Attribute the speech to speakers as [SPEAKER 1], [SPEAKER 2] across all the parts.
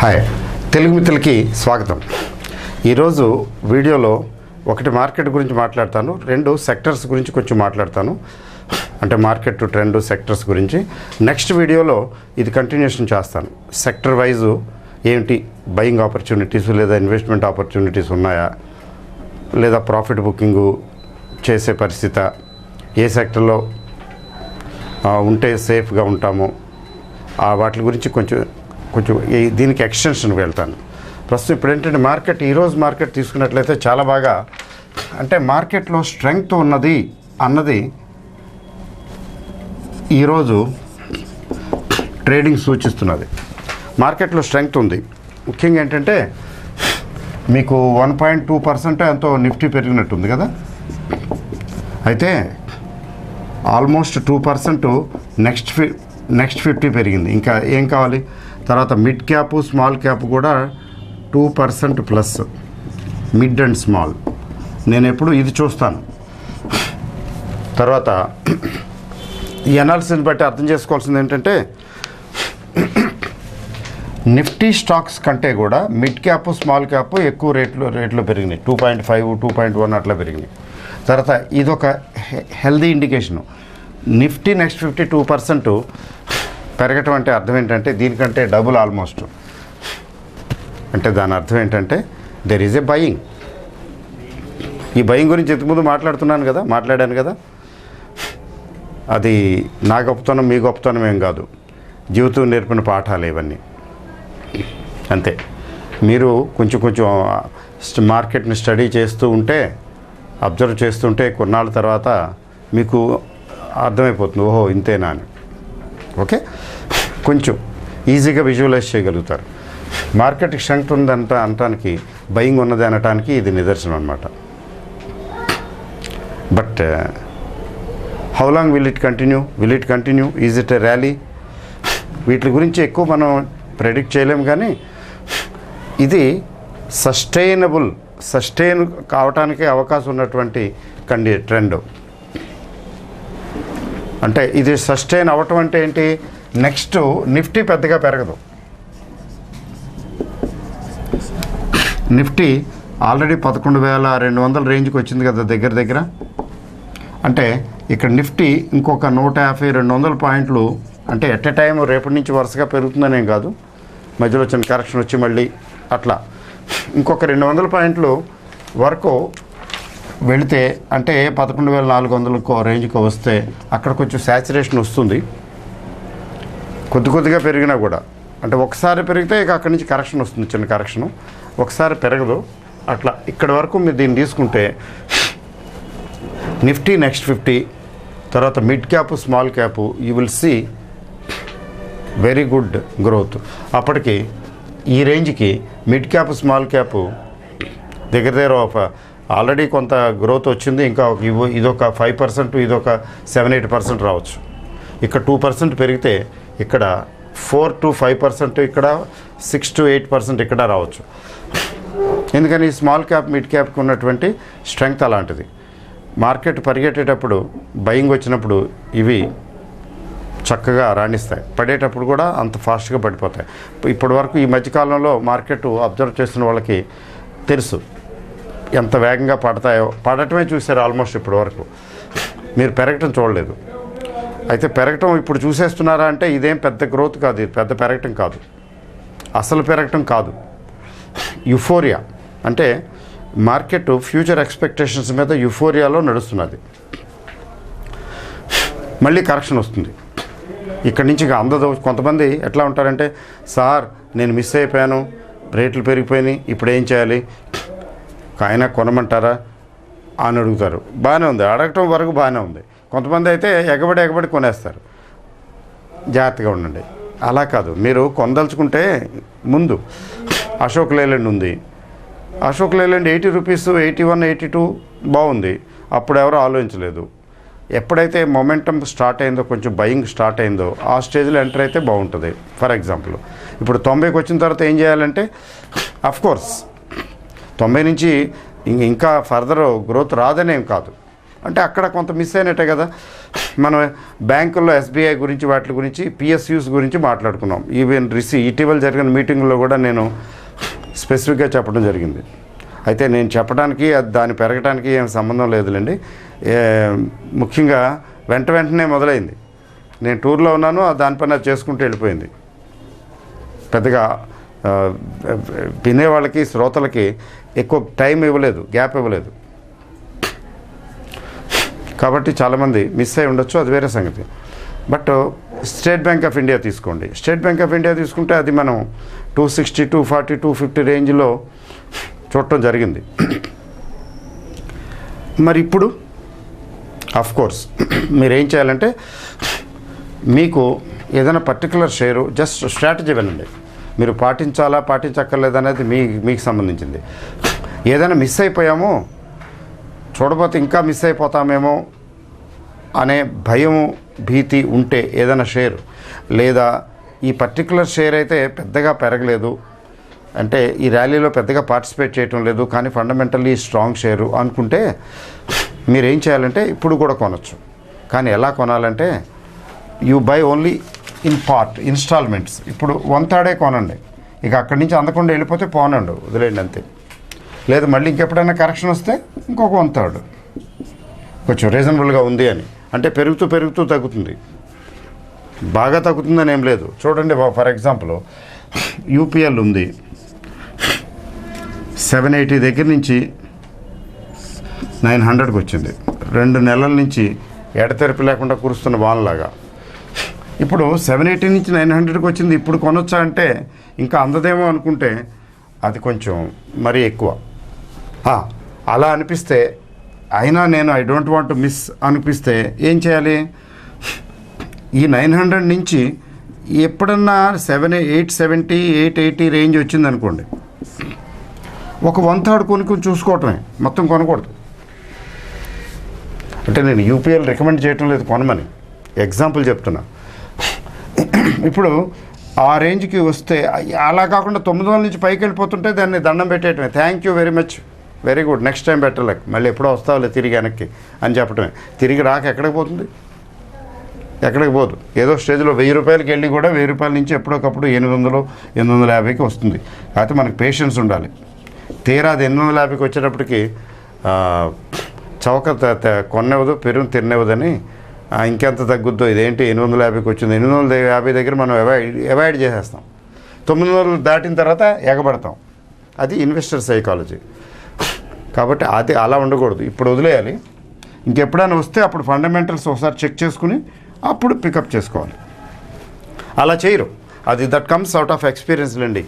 [SPEAKER 1] Hi Telugu మిత్రులకి స్వాగతం. ఈరోజు వీడియోలో ఒకటి మార్కెట్ గురించి మాట్లాడతాను, రెండు సెక్టర్స్ గురించి కొంచెం మాట్లాడతాను. అంటే మార్కెట్ ట్రెండ్ సెక్టర్స్ గురించి. నెక్స్ట్ వీడియోలో ఇది కంటిన్యూషన్ చేస్తాను. సెక్టర్ వైజు ఏంటి బయింగ్ ఆపర్చునిటీస్ లేదా ఇన్వెస్ట్మెంట్ ఆపర్చునిటీస్ ఉన్నాయా, లేదా ప్రాఫిట్ బుకింగు చేసే పరిస్థితి, ఏ సెక్టర్లో ఉంటే సేఫ్గా ఉంటాము, వాటి గురించి కొంచెం దీనికి ఎక్స్టెన్షన్ వెళ్తాను. ప్రస్తుతం ఇప్పుడు ఏంటంటే మార్కెట్, ఈరోజు మార్కెట్ తీసుకున్నట్లయితే చాలా బాగా, అంటే మార్కెట్లో స్ట్రెంగ్త్ ఉన్నది అన్నది ఈరోజు ట్రేడింగ్ సూచిస్తున్నది. మార్కెట్లో స్ట్రెంగ్త్ ఉంది. ముఖ్యంగా ఏంటంటే మీకు 1.2% ఎంతో నిఫ్టీ పెరిగినట్టుంది కదా. అయితే ఆల్మోస్ట్ 2% నెక్స్ట్ 50 పెరిగింది. ఇంకా ఏం కావాలి? తర్వాత మిడ్ క్యాప్ స్మాల్ క్యాప్ కూడా 2% ప్లస్, మిడ్ అండ్ స్మాల్. నేను ఎప్పుడు ఇది చూస్తాను. తర్వాత ఈ అనాలిసిస్ బట్టి అర్థం చేసుకోవాల్సింది ఏంటంటే నిఫ్టీ స్టాక్స్ కంటే కూడా మిడ్ క్యాప్ స్మాల్ క్యాప్ ఎక్కువ రేట్లో పెరిగినాయి. 2.5 2.1 అట్లా పెరిగినాయి. తర్వాత ఇదొక హెల్దీ ఇండికేషను. నిఫ్టీ నెక్స్ట్ 52% పెరగటం అంటే అర్థం ఏంటంటే దీనికంటే డబుల్ ఆల్మోస్ట్. అంటే దాని అర్థం ఏంటంటే దెర్ ఈజ్ ఏ బయింగ్. ఈ బయింగ్ గురించి ఇంతకుముందు మాట్లాడాను కదా. అది నా గొప్పతనం మీ గొప్పతనం ఏం కాదు, జీవితం నేర్పిన పాఠాలు ఇవన్నీ. అంతే. మీరు కొంచెం మార్కెట్ని స్టడీ చేస్తూ ఉంటే, అబ్జర్వ్ చేస్తుంటే కొన్నాళ్ళ తర్వాత మీకు అర్థమైపోతుంది, ఓహో ఇంతేనా అని. ఓకే, కొంచెం ఈజీగా విజువలైజ్ చేయగలుగుతారు. మార్కెట్కి స్ట్రెంగ్త్ అనటానికి, బయింగ్ ఉన్నది అనటానికి ఇది నిదర్శనం అన్నమాట. But how long will it continue? Is it a rally? వీటి గురించి ఎక్కువ మనం ప్రెడిక్ట్ చేయలేము, కానీ ఇది సస్టైన్ కావటానికి అవకాశం ఉన్నటువంటి ట్రెండ్. అంటే ఇది సస్టైన్ అవ్వటం అంటే ఏంటి? నెక్స్ట్ నిఫ్టీ పెద్దగా పెరగదు. నిఫ్టీ ఆల్రెడీ 11,200 రేంజ్కి వచ్చింది కదా దగ్గర. అంటే ఇక్కడ నిఫ్టీ ఇంకొక 150-200 పాయింట్లు, అంటే ఎట్ ఎ టైం రేపటి నుంచి వరుసగా పెరుగుతుందనేం కాదు, మధ్యలో చిన్న కరెక్షన్ వచ్చి మళ్ళీ అట్లా ఇంకొక 200 పాయింట్లు వరకు వెళితే, అంటే 11,400 రేంజ్కి వస్తే అక్కడ కొంచెం శాచురేషన్ వస్తుంది. కొద్దిగా పెరిగినా కూడా, అంటే ఒకసారి పెరిగితే ఇక అక్కడి నుంచి కరెక్షన్ వస్తుంది, చిన్న కరెక్షను. ఒకసారి పెరగదు. అట్లా ఇక్కడ వరకు మీరు దీన్ని తీసుకుంటే నిఫ్టీ నెక్స్ట్ 50, తర్వాత mid cap small cap, you will see very good growth. అప్పటికి ఈ రేంజ్కి మిడ్ క్యాప్ స్మాల్ క్యాప్ దగ్గర ఆల్రెడీ కొంత గ్రోత్ వచ్చింది. ఇంకా ఇదొక 5%, ఇదొక 7-8% రావచ్చు. ఇక్కడ 2% పెరిగితే ఇక్కడ 4-5%, ఇక్కడ 6-8% ఇక్కడ రావచ్చు. ఎందుకని స్మాల్ క్యాప్ మిడ్ క్యాప్కి ఉన్నటువంటి స్ట్రెంగ్త్ అలాంటిది. మార్కెట్ పరిగెట్టేటప్పుడు, బయింగ్ వచ్చినప్పుడు ఇవి చక్కగా రాణిస్తాయి, పడేటప్పుడు కూడా అంత ఫాస్ట్గా పడిపోతాయి. ఇప్పటి వరకు ఈ మధ్యకాలంలో మార్కెట్ అబ్జర్వ్ చేస్తున్న వాళ్ళకి తెలుసు ఎంత వేగంగా పడటమే చూశారు ఆల్మోస్ట్ ఇప్పటి వరకు. మీరు పెరగటం చూడలేదు. అయితే పెరగటం ఇప్పుడు చూసేస్తున్నారా అంటే ఇదేం పెద్ద గ్రోత్ కాదు, ఇది పెద్ద పెరగటం కాదు, అసలు పెరగటం కాదు. యుఫోరియా అంటే మార్కెట్ ఫ్యూచర్ ఎక్స్పెక్టేషన్స్ మీద యుఫోరియాలో నడుస్తున్నది. మళ్ళీ కరెక్షన్ వస్తుంది. ఇక్కడి నుంచి అందదు. కొంతమంది ఎట్లా ఉంటారంటే, సార్ నేను మిస్ అయిపోయాను, రేట్లు పెరిగిపోయినాయి, ఇప్పుడు ఏం చేయాలి, ఆయన కొనమంటారా అని అడుగుతారు. బాగానే ఉంది, అడగటం వరకు బాగానే ఉంది. కొంతమంది అయితే ఎగబడి కొనేస్తారు. జాగ్రత్తగా ఉండండి. అలా కాదు, మీరు కొనదలుచుకుంటే ముందు అశోక్ లేలాండ్ ఉంది. అశోక్ లేలాండ్ 80 రూపీస్, 81, 82 బాగుంది. అప్పుడు ఎవరో ఆలోచించలేదు. ఎప్పుడైతే మొమెంటం స్టార్ట్ అయిందో, కొంచెం బయింగ్ స్టార్ట్ అయిందో, ఆ స్టేజ్లో ఎంటర్ అయితే బాగుంటుంది. ఫర్ ఎగ్జాంపుల్ ఇప్పుడు 90కి వచ్చిన తర్వాత ఏం చేయాలంటే, అఫ్కోర్స్ 90 నుంచి ఇంకా ఫర్దర్ గ్రోత్ రాదనేం కాదు, అంటే అక్కడ కొంత మిస్ అయినట్టే కదా. మనం బ్యాంకుల్లో ఎస్బీఐ గురించి వాటి గురించి పిఎస్యూస్ గురించి మాట్లాడుకున్నాం. ఈవెన్ ఇటీవల జరిగిన మీటింగ్లో కూడా నేను స్పెసిఫిక్గా చెప్పడం జరిగింది. అయితే నేను చెప్పడానికి దాన్ని పెరగడానికి ఏం సంబంధం లేదులేండి. ముఖ్యంగా వెంటనే మొదలైంది. నేను టూర్లో ఉన్నాను, దానిపైన చేసుకుంటూ వెళ్ళిపోయింది. పెద్దగా వినేవాళ్ళకి శ్రోతలకి ఎక్కువ టైం ఇవ్వలేదు, గ్యాప్ ఇవ్వలేదు. కాబట్టి చాలామంది మిస్ అయి ఉండొచ్చు, అది వేరే సంగతి. But state bank of India తీసుకోండి. స్టేట్ బ్యాంక్ ఆఫ్ ఇండియా తీసుకుంటే అది మనం 260, 240, 250 రేంజ్లో చూడటం జరిగింది. మరి ఇప్పుడు కోర్స్ మీరేం చేయాలంటే, మీకు ఏదైనా పర్టికులర్ షేరు జస్ట్ స్ట్రాటజీ వినండి. మీరు పాటించాలా పాటించక్కర్లేదు అనేది మీకు సంబంధించింది. ఏదైనా మిస్ అయిపోయామో, చూడబోతే ఇంకా మిస్ అయిపోతామేమో అనే భయము, భీతి ఉంటే ఏదైనా షేరు, లేదా ఈ పర్టికులర్ షేర్ అయితే పెద్దగా పెరగలేదు, అంటే ఈ ర్యాలీలో పెద్దగా పార్టిసిపేట్ చేయటం లేదు, కానీ ఫండమెంటల్లీ స్ట్రాంగ్ షేరు అనుకుంటే మీరేం చేయాలంటే ఇప్పుడు కూడా కొనవచ్చు. కానీ ఎలా కొనాలంటే, you buy only in part installments. ఇప్పుడు 1/3 కొనండి, ఇక అక్కడి నుంచి అందకుండా వెళ్ళిపోతే పోనండు, వదిలేండి అంతే. లేదు మళ్ళీ ఇంకెప్పుడైనా కరెక్షన్ వస్తే ఇంకొక 1/3 కొంచెం రీజనబుల్గా ఉంది అని, అంటే పెరుగుతూ తగ్గుతుంది. బాగా తగ్గుతుందని ఏం లేదు. చూడండి, ఫర్ ఎగ్జాంపుల్ యూపీఎల్ ఉంది, 780 దగ్గర నుంచి 900కి వచ్చింది. 2 నెలల నుంచి ఎడతెరిపి లేకుండా కురుస్తున్న వానలాగా. ఇప్పుడు 780 నుంచి 900కి వచ్చింది, ఇప్పుడు కొనొచ్చా అంటే ఇంకా అందదేమో అనుకుంటే అది కొంచెం మరీ ఎక్కువ. అలా అనిపిస్తే, అయినా నేను I don't want to miss అనిపిస్తే ఏం చేయాలి? ఈ 900 నుంచి ఎప్పుడన్నా 870, 880 రేంజ్ వచ్చింది అనుకోండి, ఒక 1/3 కొనుక్కొని చూసుకోవటమే, మొత్తం కొనకూడదు. అంటే నేను యూపీఎల్ రికమెండ్ చేయటం లేదు కొనమని, ఎగ్జాంపుల్ చెప్తున్నా. ఇప్పుడు ఆ రేంజ్కి వస్తే, అలా కాకుండా 900 నుంచి పైకి వెళ్ళిపోతుంటే దాన్ని దండం పెట్టేయటమే, thank you very much, very good, next time better luck, మళ్ళీ ఎప్పుడో వస్తావులే తిరిగి వెనక్కి అని చెప్పటమే. తిరిగి రాక ఎక్కడికి పోతుంది? ఎక్కడికి పోదు. ఏదో స్టేజ్లో 1000 రూపాయలకి వెళ్ళి కూడా 1000 రూపాయల నుంచి ఎప్పుడోకప్పుడు 800, 850కి వస్తుంది. అయితే మనకు పేషెన్స్ ఉండాలి. తీరా అది 850కి వచ్చేటప్పటికి చౌక కొన్నవదు, పెరుగు తిన్నవదని, ఇంకెంత తగ్గుద్దో, ఇదేంటి 850కి వచ్చింది, 850 దగ్గర మనం అవాయిడ్ చేసేస్తాం. 900 దాటిన తర్వాత ఎగబడతాం. అది ఇన్వెస్టర్ సైకాలజీ. కాబట్టి అది అలా ఉండకూడదు. ఇప్పుడు వదిలేయాలి. ఇంకెప్పుడైనా వస్తే అప్పుడు ఫండమెంటల్స్ ఒకసారి చెక్ చేసుకుని అప్పుడు పికప్ చేసుకోవాలి. అలా చేయరు. అది that comes out of experience అండి.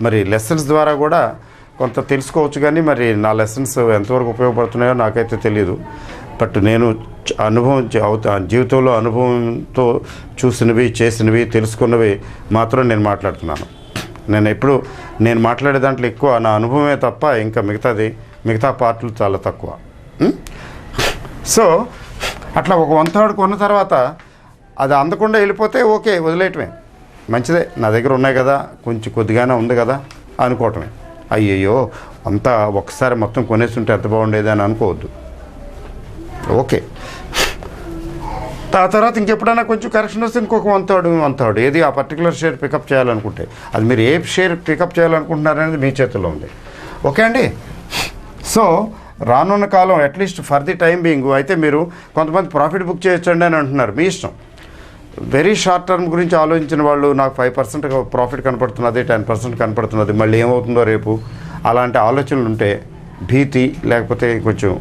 [SPEAKER 1] మరి లెసన్స్ ద్వారా కూడా కొంత తెలుసుకోవచ్చు, కానీ మరి నా లెసన్స్ ఎంతవరకు ఉపయోగపడుతున్నాయో నాకైతే తెలియదు. బట్ నేను జీవితంలో అనుభవంతో చూసినవి, చేసినవి, తెలుసుకున్నవి మాత్రం నేను మాట్లాడుతున్నాను. నేను మాట్లాడే దాంట్లో ఎక్కువ నా అనుభవమే తప్ప ఇంకా మిగతా పార్ట్లు చాలా తక్కువ. సో అట్లా ఒక 1/3 కొన్న తర్వాత అది అందకుండా వెళ్ళిపోతే ఓకే, వదిలేయటమే మంచిదే. నా దగ్గర ఉన్నాయి కదా, కొద్దిగానే ఉంది కదా అనుకోవటమే. అయ్యయ్యో అంతా ఒకసారి మొత్తం కొనేస్తుంటే ఎంత బాగుండేది అని అనుకోవద్దు. ఓకే, ఆ తర్వాత ఇంకెప్పుడైనా కొంచెం కరెక్షన్ వస్తే ఇంకొక 1/3 ఏది ఆ పర్టికులర్ షేర్ పికప్ చేయాలనుకుంటే, అది మీరు ఏ షేర్ పికప్ చేయాలనుకుంటున్నారనేది మీ చేతుల్లో ఉంది. ఓకే అండి. సో రానున్న కాలం at least for the time being అయితే మీరు కొంతమంది ప్రాఫిట్ బుక్ చేయొచ్చండి అని అంటున్నారు, మీ ఇష్టం. వెరీ షార్ట్ టర్మ్ గురించి ఆలోచించిన వాళ్ళు, నాకు 5% ప్రాఫిట్ కనపడుతున్నది, 10% కనపడుతున్నది, మళ్ళీ ఏమవుతుందో రేపు, అలాంటి ఆలోచనలు ఉంటే, భీతి లేకపోతే కొంచెం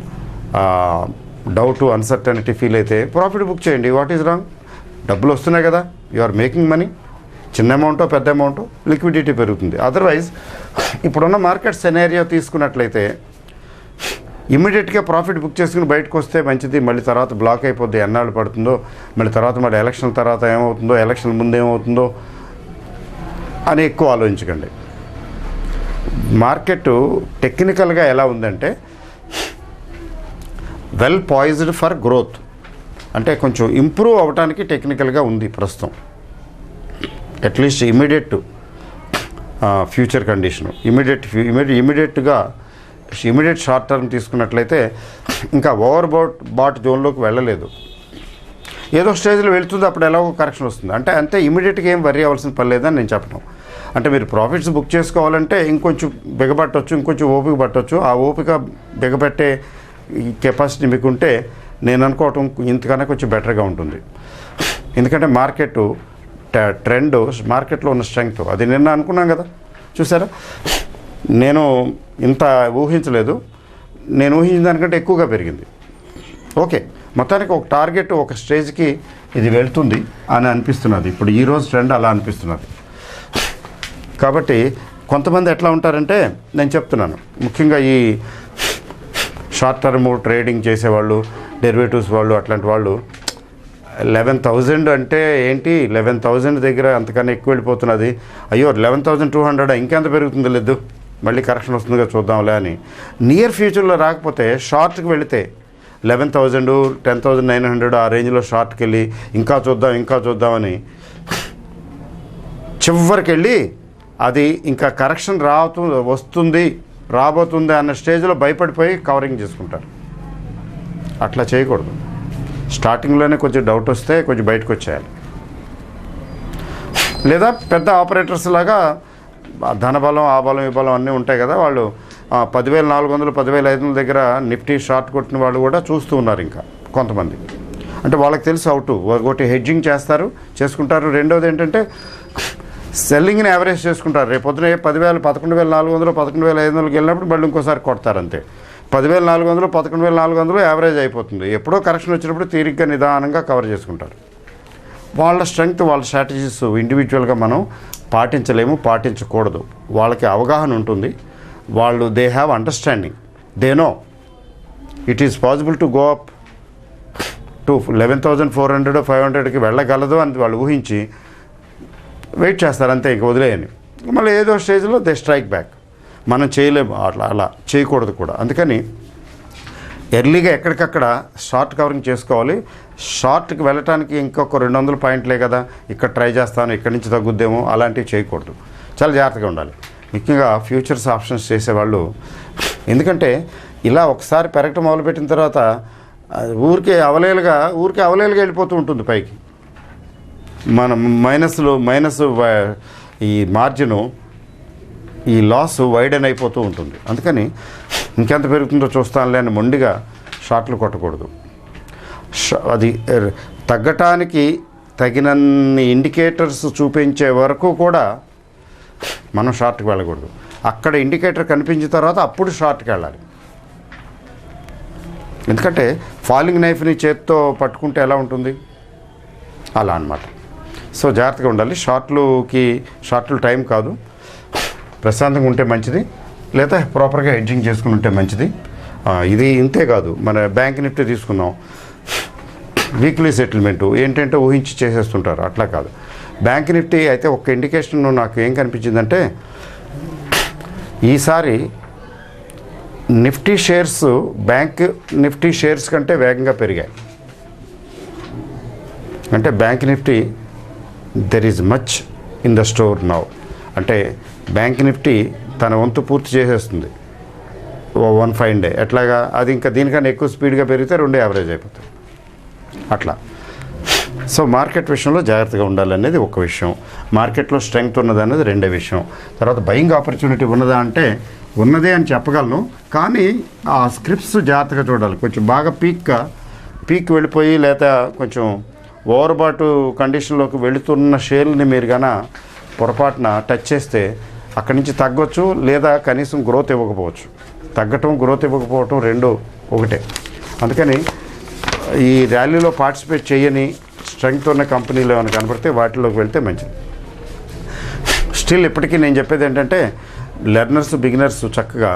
[SPEAKER 1] డౌట్, అన్సర్టనిటీ ఫీల్ అయితే ప్రాఫిట్ బుక్ చేయండి. What is wrong? డబ్బులు వస్తున్నాయి కదా, యు ఆర్ మేకింగ్ మనీ. చిన్న అమౌంటో పెద్ద అమౌంటో లిక్విడిటీ పెరుగుతుంది. అదర్వైజ్ ఇప్పుడున్న మార్కెట్ సెనేరియో తీసుకున్నట్లయితే ఇమ్మీడియట్గా ప్రాఫిట్ బుక్ చేసుకుని బయటకు వస్తే మంచిది. మళ్ళీ తర్వాత బ్లాక్ అయిపోద్ది, ఎన్నాళ్ళు పడుతుందో, మళ్ళీ ఎలక్షన్ తర్వాత ఏమవుతుందో, ఎలక్షన్ ముందు ఏమవుతుందో అని ఎక్కువ ఆలోచించకండి. మార్కెట్ టెక్నికల్గా ఎలా ఉందంటే వెల్ పాయిజ్డ్ ఫర్ గ్రోత్, అంటే కొంచెం ఇంప్రూవ్ అవ్వడానికి టెక్నికల్గా ఉంది ప్రస్తుతం. అట్లీస్ట్ ఇమీడియట్ ఫ్యూచర్ కండిషను, ఇమీడియట్గా ఇమీడియట్ షార్ట్ టర్మ్ తీసుకున్నట్లయితే ఇంకా ఓవర్ బాట్ జోన్లోకి వెళ్ళలేదు. ఏదో స్టేజ్లో వెళ్తుంది, అప్పుడు ఎలాగో కరెక్షన్ వస్తుంది. అంతే ఇమీడియట్గా ఏం వరీ అవ్వాల్సిన పని లేదని నేను చెప్పను. అంటే మీరు ప్రాఫిట్స్ బుక్ చేసుకోవాలంటే ఇంకొంచెం బిగపట్టవచ్చు, ఇంకొంచెం ఓపిక పట్టవచ్చు. ఆ ఓపిక బిగపెట్టే కెపాసిటీ మీకుంటే నేను అనుకోవటం ఇంతకన్నా కొంచెం బెటర్గా ఉంటుంది. ఎందుకంటే ట్రెండ్ మార్కెట్లో ఉన్న స్ట్రెంగ్త్ అది నిన్న అనుకున్నాం కదా, చూసారా. నేను ఇంత ఊహించలేదు, నేను ఊహించిన దానికంటే ఎక్కువగా పెరిగింది. ఓకే, మొత్తానికి ఒక టార్గెట్ ఒక స్టేజ్కి ఇది వెళ్తుంది అని అనిపిస్తున్నది. ఇప్పుడు ఈరోజు ట్రెండ్ అలా అనిపిస్తున్నది. కాబట్టి కొంతమంది ఎట్లా ఉంటారంటే, నేను చెప్తున్నాను, ముఖ్యంగా ఈ షార్ట్ టర్మ్ ట్రేడింగ్ చేసేవాళ్ళు, డెరివేటివ్స్ వాళ్ళు, అట్లాంటి వాళ్ళు 11,000 అంటే ఏంటి, 11,000 దగ్గర అంతకన్నా ఎక్కువ వెళ్ళిపోతున్నది, అయ్యో 11,200 ఇంకెంత పెరుగుతుంది, లేదు మళ్ళీ కరెక్షన్ వస్తుందిగా చూద్దాంలే అని నియర్ ఫ్యూచర్లో రాకపోతే షార్ట్కి వెళితే 11,000, 10,900 ఆ రేంజ్లో షార్ట్కి వెళ్ళి ఇంకా చూద్దామని చివరికి వెళ్ళి అది ఇంకా కరెక్షన్ రాబోతుంది అన్న స్టేజ్లో భయపడిపోయి కవరింగ్ చేసుకుంటారు. అట్లా చేయకూడదు. స్టార్టింగ్లోనే కొంచెం డౌట్ వస్తే కొంచెం బయటకు వచ్చేయాలి. లేదా పెద్ద ఆపరేటర్స్ లాగా ధనబలం, ఆ బలం, ఈ బలం అన్నీ ఉంటాయి కదా, వాళ్ళు 10,400, 10,500 దగ్గర నిఫ్టీ షార్ట్ కొట్టిన వాళ్ళు కూడా చూస్తూ ఉన్నారు ఇంకా కొంతమంది. అంటే వాళ్ళకి తెలుసు ఒకటి హెడ్జింగ్ చేసుకుంటారు. రెండవది ఏంటంటే సెల్లింగ్ని యావరేజ్ చేసుకుంటారు. రేపు పొద్దున 10,000, 11,400, 11,500కి వెళ్ళినప్పుడు మళ్ళీ ఇంకోసారి కొడతారు. అంతే 10,400, 11,400 యావరేజ్ అయిపోతుంది. ఎప్పుడో కరెక్షన్ వచ్చినప్పుడు తీరిగ్గా నిదానంగా కవర్ చేసుకుంటారు. వాళ్ళ స్ట్రెంగ్త్, వాళ్ళ స్ట్రాటజీస్ ఇండివిజువల్గా మనం పాటించకూడదు. వాళ్ళకి అవగాహన ఉంటుంది. They have understanding. They know it is possible to go up to 11,400, 500కి వెళ్ళగలదు అని వాళ్ళు ఊహించి వెయిట్ చేస్తారు. అంతే, ఇంక వదిలేయని. మళ్ళీ ఏదో స్టేజ్లో దే స్ట్రైక్ బ్యాక్. మనం చేయలేము, అలా చేయకూడదు కూడా. అందుకని ఎర్లీగా ఎక్కడికక్కడ షార్ట్ కవరింగ్ చేసుకోవాలి. షార్ట్కి వెళ్ళటానికి ఇంకొక 200 పాయింట్లే కదా, ఇక్కడ ట్రై చేస్తాను, ఇక్కడి నుంచి తగ్గుద్దేమో, అలాంటివి చేయకూడదు. చాలా జాగ్రత్తగా ఉండాలి. ముఖ్యంగా ఫ్యూచర్స్ ఆప్షన్స్ చేసేవాళ్ళు. ఎందుకంటే ఇలా ఒకసారి పెరగటం మొదలుపెట్టిన తర్వాత ఊరికే అవలేలుగా వెళ్ళిపోతూ ఉంటుంది పైకి. మన మైనస్ ఈ మార్జిను, ఈ లాస్ వైడెన్ అయిపోతూ ఉంటుంది. అందుకని ఇంకెంత పెరుగుతుందో చూస్తానులే అని మొండిగా షార్ట్లు కొట్టకూడదు. అది తగ్గటానికి తగినన్ని ఇండికేటర్స్ చూపించే వరకు కూడా మనం షార్ట్కి వెళ్ళకూడదు. అక్కడ ఇండికేటర్ కనిపించిన తర్వాత అప్పుడు షార్ట్కి వెళ్ళాలి. ఎందుకంటే ఫాలింగ్ నైఫ్ని చేత్తో పట్టుకుంటే ఎలా ఉంటుంది, అలా అన్నమాట. సో జాగ్రత్తగా ఉండాలి. షార్ట్లు టైం కాదు. ప్రశాంతంగా ఉంటే మంచిది, లేదా ప్రాపర్గా హెడ్జింగ్ చేసుకుని ఉంటే మంచిది. ఇది ఇంతే కాదు, మన బ్యాంక్ నిఫ్టీ తీసుకున్నాం, వీక్లీ సెటిల్మెంటు ఏంటంటే ఊహించి చేసేస్తుంటారు. అట్లా కాదు. బ్యాంక్ నిఫ్టీ అయితే ఒక ఇండికేషన్ నాకు ఏం కనిపించిందంటే, ఈసారి Nifty shares bank Nifty shares కంటే వేగంగా పెరిగాయి. అంటే bank Nifty there is much in the store now. అంటే బ్యాంక్ నిఫ్టీ తన వంతు పూర్తి చేసేస్తుంది 1 ఫైన్ డే. ఎట్లాగా అది ఇంకా దీనికన్నా ఎక్కువ స్పీడ్గా పెరిగితే 2 యావరేజ్ అయిపోతాయి అట్లా. సో మార్కెట్ విషయంలో జాగ్రత్తగా ఉండాలనేది ఒక విషయం. మార్కెట్లో స్ట్రెంగ్త్ ఉన్నది అనేది రెండో విషయం. తర్వాత బయింగ్ ఆపర్చునిటీ ఉన్నదా అంటే ఉన్నదే అని చెప్పగలను, కానీ ఆ స్క్రిప్ట్స్ జాగ్రత్తగా చూడాలి. కొంచెం బాగా పీక్ వెళ్ళిపోయి లేదా కొంచెం ఓవర్బాటు కండిషన్లోకి వెళుతున్న షేర్ని మీరు కన్నా పొరపాటున టచ్ చేస్తే అక్కడి నుంచి తగ్గొచ్చు, లేదా కనీసం గ్రోత్ ఇవ్వకపోవచ్చు. తగ్గటం, గ్రోత్ ఇవ్వకపోవటం రెండు ఒకటే. అందుకని ఈ ర్యాలీలో పార్టిసిపేట్ చేయని స్ట్రెంగ్త్ ఉన్న కంపెనీలు ఏమైనా కనపడితే వాటిలోకి వెళ్తే మంచిది. స్టిల్ ఇప్పటికీ నేను చెప్పేది ఏంటంటే, లెర్నర్స్, బిగినర్స్ చక్కగా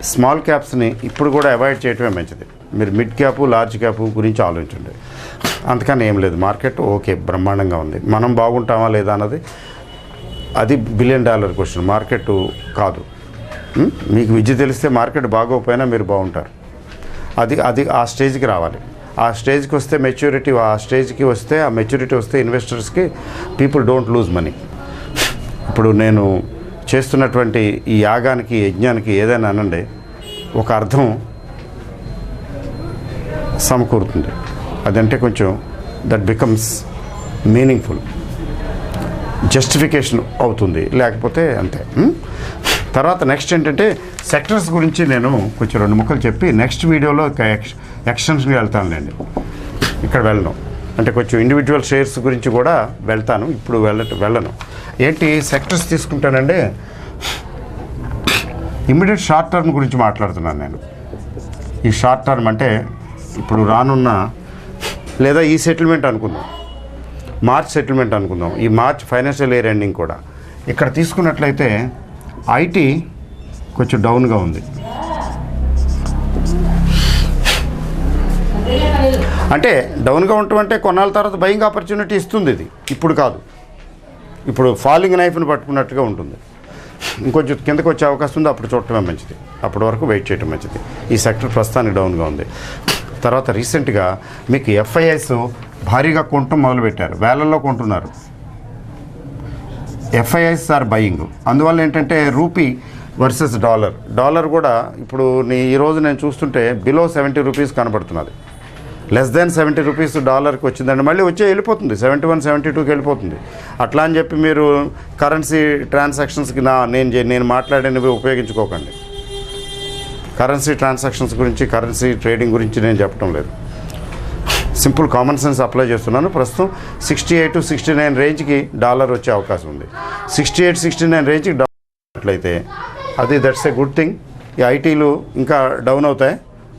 [SPEAKER 1] స్మాల్ క్యాప్స్ని ఇప్పుడు కూడా అవాయిడ్ చేయటమే మంచిది. మీరు మిడ్ క్యాపు, లార్జ్ క్యాపు గురించి ఆలోచించండి. అంతకని ఏం లేదు. మార్కెట్ ఓకే, బ్రహ్మాండంగా ఉంది. మనం బాగుంటామా లేదా అన్నది అది $1 బిలియన్ క్వశ్చన్. మార్కెట్ కాదు. మీకు విద్య తెలిస్తే మార్కెట్ బాగోకపోయినా మీరు బాగుంటారు. అది ఆ స్టేజ్కి రావాలి. ఆ స్టేజ్కి వస్తే మెచ్యూరిటీ, ఆ మెచ్యూరిటీ వస్తే ఇన్వెస్టర్స్కి పీపుల్ డోంట్ లూజ్ మనీ. ఇప్పుడు నేను చేస్తున్నటువంటి ఈ యాగానికి, యజ్ఞానికి ఏదైనా అనండి, ఒక అర్థం సమకూరుతుంది. అదంటే కొంచెం దట్ బికమ్స్ మీనింగ్ఫుల్, జస్టిఫికేషన్ అవుతుంది, లేకపోతే అంతే. తర్వాత నెక్స్ట్ ఏంటంటే సెక్టర్స్ గురించి నేను కొంచెం 2 ముక్కలు చెప్పి నెక్స్ట్ వీడియోలో ఎక్షన్స్కి వెళ్తానులేండి. ఇక్కడ వెళ్ళను, అంటే కొంచెం ఇండివిజువల్ షేర్స్ గురించి కూడా వెళ్తాను, ఇప్పుడు వెళ్ళను. ఏంటి సెక్టర్స్ తీసుకుంటానంటే ఇమ్మీడియట్ షార్ట్ టర్మ్ గురించి మాట్లాడుతున్నాను నేను. ఈ షార్ట్ టర్మ్ అంటే ఇప్పుడు రానున్న, లేదా ఈ సెటిల్మెంట్ అనుకుందాం, మార్చ్ సెటిల్మెంట్ అనుకుందాం, ఈ మార్చ్ ఫైనాన్షియల్ ఇయర్ ఎండింగ్ కూడా ఇక్కడ తీసుకున్నట్లయితే ఐటీ కొంచెం డౌన్గా ఉంది. అంటే డౌన్గా ఉండటం అంటే కొన్నాళ్ళ తర్వాత బయింగ్ ఆపర్చునిటీ ఇస్తుంది. ఇది ఇప్పుడు కాదు, ఇప్పుడు ఫాలింగ్ నైఫ్ని పట్టుకున్నట్టుగా ఉంటుంది. ఇంకొంచెం కిందకు వచ్చే అవకాశం ఉంది, అప్పుడు చూడటమే మంచిది, అప్పటి వరకు వెయిట్ చేయటం మంచిది. ఈ సెక్టర్ ప్రస్తుతానికి డౌన్గా ఉంది. తర్వాత రీసెంట్గా మీకు ఎఫ్ఐఐస్ భారీగా కొనటం మొదలుపెట్టారు, వేలల్లో కొంటున్నారు. FIIs are buying. అందువల్ల ఏంటంటే రూపీ వర్సెస్ డాలర్ కూడా ఇప్పుడు ఈరోజు నేను చూస్తుంటే బిలో 70 రూపీస్ కనబడుతున్నది. లెస్ దాన్ 70 రూపీస్ డాలర్కి వచ్చిందండి, మళ్ళీ వెళ్ళిపోతుంది 71, 72కి వెళ్ళిపోతుంది. అట్లా అని చెప్పి మీరు కరెన్సీ ట్రాన్సాక్షన్స్కి నేను మాట్లాడినవి ఉపయోగించుకోకండి. కరెన్సీ ట్రాన్సాక్షన్స్ గురించి, కరెన్సీ ట్రేడింగ్ గురించి నేను చెప్పడం లేదు, సింపుల్ కామన్ సెన్స్ అప్లై చేస్తున్నాను. ప్రస్తుతం 68 to 69 రేంజ్కి డాలర్ వచ్చే అవకాశం ఉంది. 68, 69 రేంజ్కి డాలర్ అట్లయితే అది దట్స్ ఏ గుడ్ థింగ్. ఈ ఐటీలు ఇంకా డౌన్ అవుతాయి,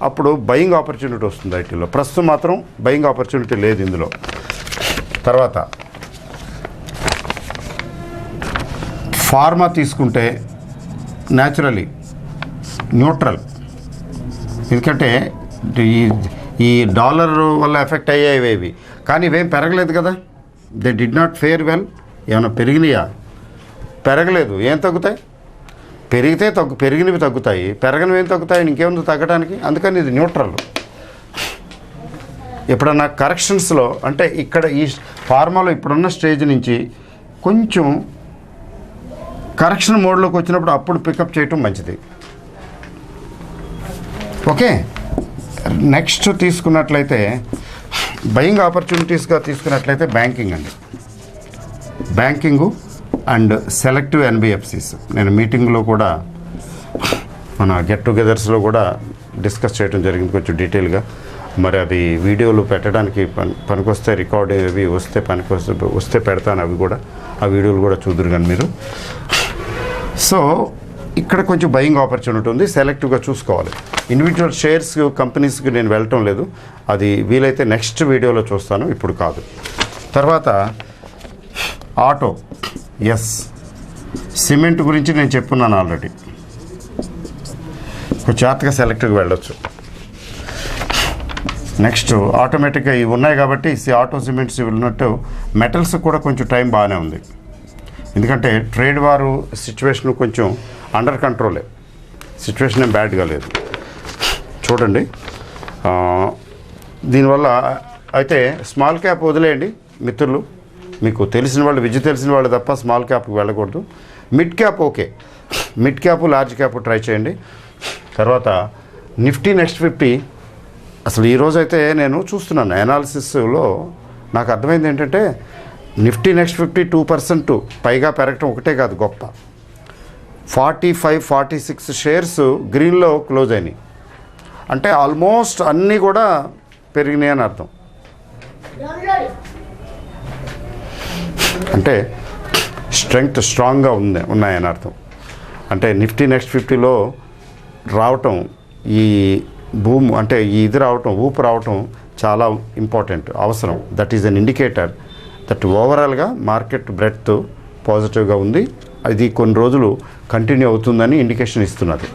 [SPEAKER 1] అప్పుడు బయింగ్ ఆపర్చునిటీ వస్తుంది ఐటీలో. ప్రస్తుతం మాత్రం బయింగ్ ఆపర్చునిటీ లేదు ఇందులో. తర్వాత ఫార్మా తీసుకుంటే న్యాచురలీ న్యూట్రల్, ఎందుకంటే ఈ డాలర్ వల్ల ఎఫెక్ట్ అయ్యేవి కానీ ఇవేం పెరగలేదు కదా. They did not fair well. ఏమైనా పెరిగినాయా? పెరగలేదు. ఏం తగ్గుతాయి? పెరిగినవి తగ్గుతాయి, పెరగనివి ఏం తగ్గుతాయి? ఇంకేముంది తగ్గడానికి? అందుకని ఇది న్యూట్రల్. ఎప్పుడన్నా కరెక్షన్స్లో అంటే ఇక్కడ ఈ ఫార్మాలో ఇప్పుడున్న స్టేజ్ నుంచి కొంచెం కరెక్షన్ మోడ్లోకి వచ్చినప్పుడు అప్పుడు పికప్ చేయటం మంచిది. ఓకే, నెక్స్ట్ తీసుకున్నట్లయితే బయింగ్ ఆపర్చునిటీస్గా తీసుకున్నట్లయితే బ్యాంకింగ్ అండి. Banking and selective NBFCs. నేను మీటింగ్లో కూడా మన గెట్ టుగెదర్స్లో కూడా డిస్కస్ చేయడం జరిగింది కొంచెం డీటెయిల్గా. మరి అది వీడియోలు పెట్టడానికి పనికొస్తే, రికార్డ్ అవి వస్తే పెడతాను. అవి కూడా ఆ వీడియోలు కూడా చూదురు కానీ మీరు. సో ఇక్కడ కొంచెం బయింగ్ ఆపర్చునిటీ ఉంది, సెలెక్టివ్గా చూసుకోవాలి. ఇండివిజువల్ షేర్స్ కంపెనీస్కి నేను వెళ్ళటం లేదు, అది వీలైతే నెక్స్ట్ వీడియోలో చూస్తాను, ఇప్పుడు కాదు. తర్వాత ఆటో, ఎస్, సిమెంట్ గురించి నేను చెప్పున్నాను ఆల్రెడీ. కొంచెం జాగ్రత్తగా సెలెక్టివ్గా వెళ్ళొచ్చు. నెక్స్ట్ ఆటోమేటిక్గా ఇవి ఉన్నాయి కాబట్టి ఆటో, సిమెంట్స్ ఉన్నట్టు మెటల్స్ కూడా కొంచెం టైం బాగానే ఉంది. ఎందుకంటే ట్రేడ్ వారు సిచ్యువేషన్ కొంచెం అండర్ కంట్రోలే, సిచ్యువేషన్ ఏం బ్యాడ్గా లేదు. చూడండి, దీనివల్ల అయితే స్మాల్ క్యాప్ వదిలేయండి మిత్రులు. మీకు తెలిసిన వాళ్ళు, విద్య తెలిసిన వాళ్ళు తప్ప స్మాల్ క్యాప్కి వెళ్ళకూడదు. Mid cap okay, mid cap, large cap try చేయండి. తర్వాత నిఫ్టీ నెక్స్ట్ 50 అసలు ఈరోజు అయితే నేను చూస్తున్నాను అనాలిసిస్లో నాకు అర్థమైంది ఏంటంటే నిఫ్టీ నెక్స్ట్ 50 2% పైగా పెరగటం ఒకటే కాదు గొప్ప. 45, 46 షేర్స్ గ్రీన్లో క్లోజ్ అయినాయి, అంటే ఆల్మోస్ట్ అన్నీ కూడా పెరిగినాయి అని అర్థం. అంటే స్ట్రాంగ్గా ఉన్నాయని అర్థం. అంటే నిఫ్టీ నెక్స్ట్ 50లో రావటం, ఈ భూమి అంటే ఇది రావటం, ఊపు రావటం చాలా ఇంపార్టెంట్, అవసరం. That is an indicator that ఓవరాల్గా మార్కెట్ బ్రెడ్త్ పాజిటివ్గా ఉంది. అది కొన్ని రోజులు కంటిన్యూ అవుతుందని ఇండికేషన్ ఇస్తున్నది.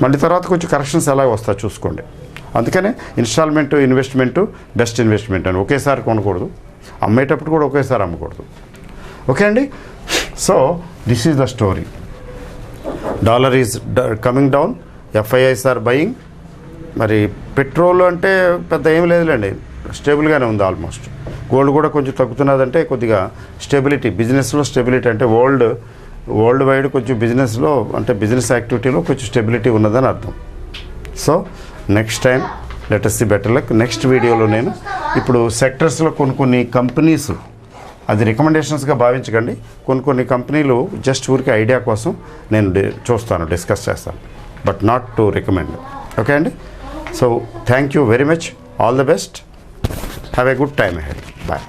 [SPEAKER 1] మళ్ళీ తర్వాత కొంచెం కరెక్షన్స్ ఎలా వస్తాయో చూసుకోండి. అందుకనే ఇన్స్టాల్మెంటు, ఇన్వెస్ట్మెంటు బెస్ట్ ఇన్వెస్ట్మెంట్ అని ఒకేసారి కొనకూడదు, అమ్మేటప్పుడు కూడా ఒకేసారి అమ్మకూడదు. ఓకే అండి. So this is the story. Dollar is coming down, FIIs are buying. మరి పెట్రోల్ అంటే పెద్ద ఏం లేదులేండి, స్టేబుల్గానే ఉంది ఆల్మోస్ట్. గోల్డ్ కూడా కొంచెం తగ్గుతున్నదంటే కొద్దిగా స్టెబిలిటీ, బిజినెస్లో స్టెబిలిటీ. అంటే వరల్డ్ వరల్డ్ వైడ్ కొంచెం బిజినెస్లో అంటే బిజినెస్ యాక్టివిటీలో కొంచెం స్టెబిలిటీ ఉన్నదని అర్థం. So next time let us see better luck. Next వీడియోలో నేను ఇప్పుడు సెక్టర్స్లో కొన్ని కంపెనీస్, అది రికమెండేషన్స్గా భావించకండి, కొన్ని కంపెనీలు జస్ట్ ఊరికి ఐడియా కోసం నేను చూస్తాను, డిస్కస్ చేస్తాను, but not to recommend. Okay అండి. So thank you very much. All the best. Have a good time ahead. Bye.